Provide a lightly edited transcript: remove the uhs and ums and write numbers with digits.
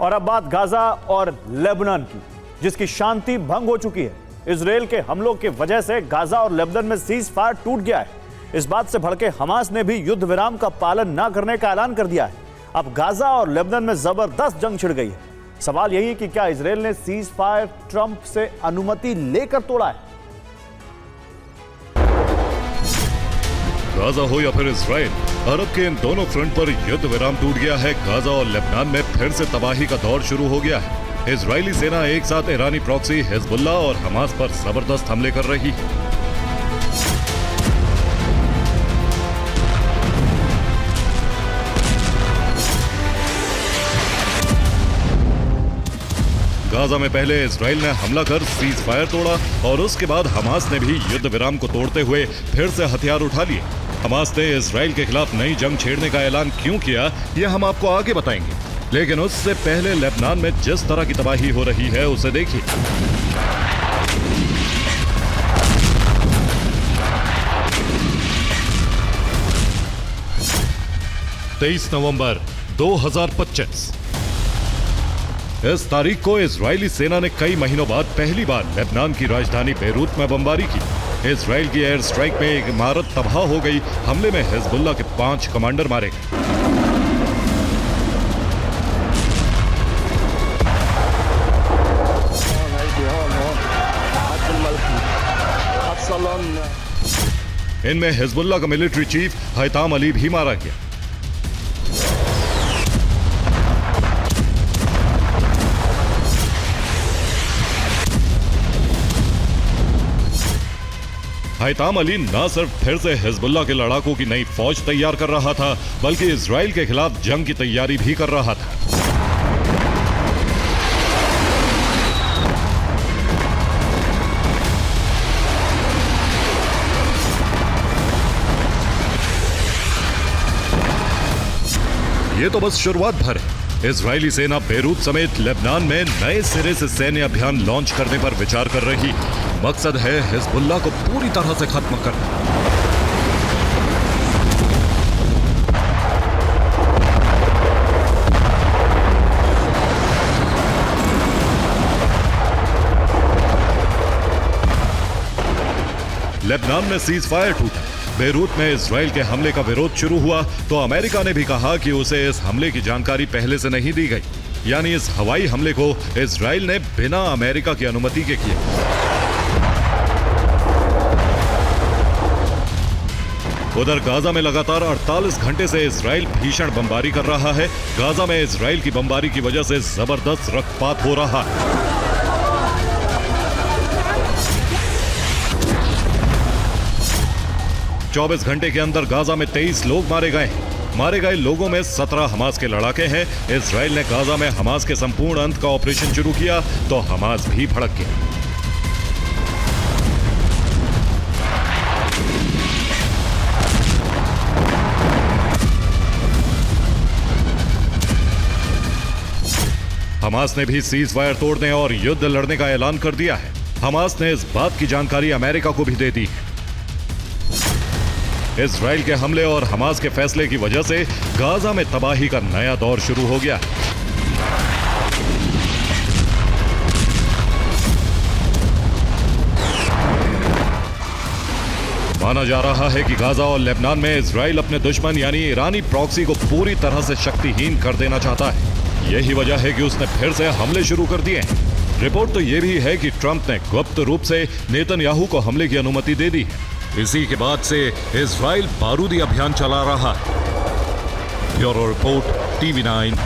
और अब बात गाजा और लेबनान की, जिसकी शांति भंग हो चुकी है। इजराइल के हमलों की वजह से गाजा और लेबनान में सीज फायर टूट गया है। इस बात से भड़के हमास ने भी युद्ध विराम का पालन न करने का ऐलान कर दिया है। अब गाजा और लेबनान में जबरदस्त जंग छिड़ गई है। सवाल यही है कि क्या इजराइल ने सीज फायर ट्रंप से अनुमति लेकर तोड़ा है? गाजा हो या फिर इजराइल, अरब के इन दोनों फ्रंट पर युद्ध विराम टूट गया है। गाजा और लेबनान में फिर से तबाही का दौर शुरू हो गया है। इजरायली सेना एक साथ ईरानी प्रॉक्सी हिजबुल्लाह और हमास पर जबरदस्त हमले कर रही है। गाजा में पहले इजराइल ने हमला कर सीज फायर तोड़ा और उसके बाद हमास ने भी युद्ध विराम को तोड़ते हुए फिर से हथियार उठा लिए। हमास ने इजराइल के खिलाफ नई जंग छेड़ने का ऐलान क्यों किया, यह हम आपको आगे बताएंगे, लेकिन उससे पहले लेबनान में जिस तरह की तबाही हो रही है उसे देखिए। तेईस नवंबर 2025 इस तारीख को इजरायली सेना ने कई महीनों बाद पहली बार लेबनान की राजधानी बेरूत में बमबारी की। इजराइल की एयर स्ट्राइक में एक इमारत तबाह हो गई। हमले में हिजबुल्लाह के 5 कमांडर मारे गए। इनमें हिजबुल्लाह का मिलिट्री चीफ हैताम अली भी मारा गया। हैताम अली न सिर्फ फिर से हिजबुल्लाह के लड़ाकों की नई फौज तैयार कर रहा था, बल्कि इजराइल के खिलाफ जंग की तैयारी भी कर रहा था। ये तो बस शुरुआत भर है। इजरायली सेना बेरूत समेत लेबनान में नए सिरे से सैन्य अभियान लॉन्च करने पर विचार कर रही है। मकसद है हिजबुल्लाह को पूरी तरह से खत्म करना। लेबनान में सीज फायर टूटा। बेरूत में इजराइल के हमले का विरोध शुरू हुआ तो अमेरिका ने भी कहा कि उसे इस हमले की जानकारी पहले से नहीं दी गई, यानी इस हवाई हमले को इजराइल ने बिना अमेरिका की अनुमति के किया। उधर गाजा में लगातार 48 घंटे से इजराइल भीषण बमबारी कर रहा है। गाजा में इजराइल की बमबारी की वजह से जबरदस्त रक्तपात हो रहा है। चौबीस घंटे के अंदर गाजा में 23 लोग मारे गए। मारे गए लोगों में 17 हमास के लड़ाके हैं। इजराइल ने गाजा में हमास के संपूर्ण अंत का ऑपरेशन शुरू किया तो हमास भी भड़क गया। हमास ने भी सीज फायर तोड़ने और युद्ध लड़ने का ऐलान कर दिया है। हमास ने इस बात की जानकारी अमेरिका को भी दे दी है। इजराइल के हमले और हमास के फैसले की वजह से गाजा में तबाही का नया दौर शुरू हो गया। माना जा रहा है कि गाजा और लेबनान में इजराइल अपने दुश्मन यानी ईरानी प्रॉक्सी को पूरी तरह से शक्तिहीन कर देना चाहता है। यही वजह है कि उसने फिर से हमले शुरू कर दिए हैं। रिपोर्ट तो यह भी है कि ट्रंप ने गुप्त रूप से नेतन्याहू को हमले की अनुमति दे दी है। इसी के बाद से इजराइल बारूदी अभियान चला रहा है। Bureau report, TV9।